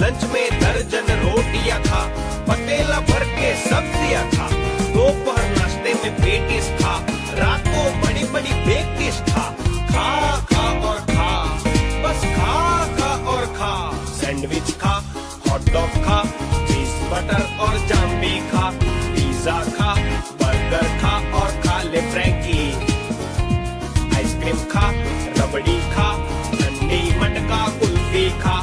Lunch में दर्जन रोटियां खा, पतेला भर के सब्जियां खा, दोपहर नाश्ते में पेटीज खा, रात को बड़ी बड़ी बेक डिश खा। खा खा और खा, बस खा खा और खा। सैंडविच खा, हॉट डॉग खा, चीज बटर और जाम भी खा, पिज्जा खा, बर्गर खा और खा ले फ्रैंकी। आइसक्रीम खा, रबड़ी खा, ठंडी मटका कुल्फी खा,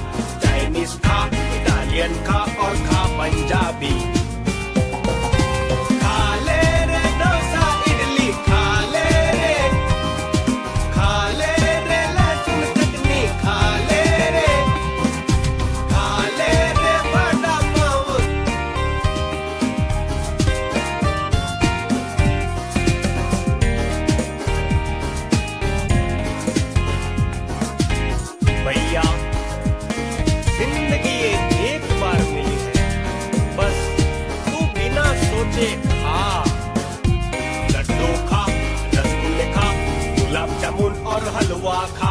चाइनीज खा, इटालियन खा और खा पंजाबी। खा ले रे डोसा इडली, खा ले रे लहसुन चटनी, खा ले रे वड़ा पाव। भैया जिंदगी एक बार मिली है, बस तू बिना सोचे खा। लड्डू खा, रसगुल्ले खा, गुलाब जामुन और हलवा खा,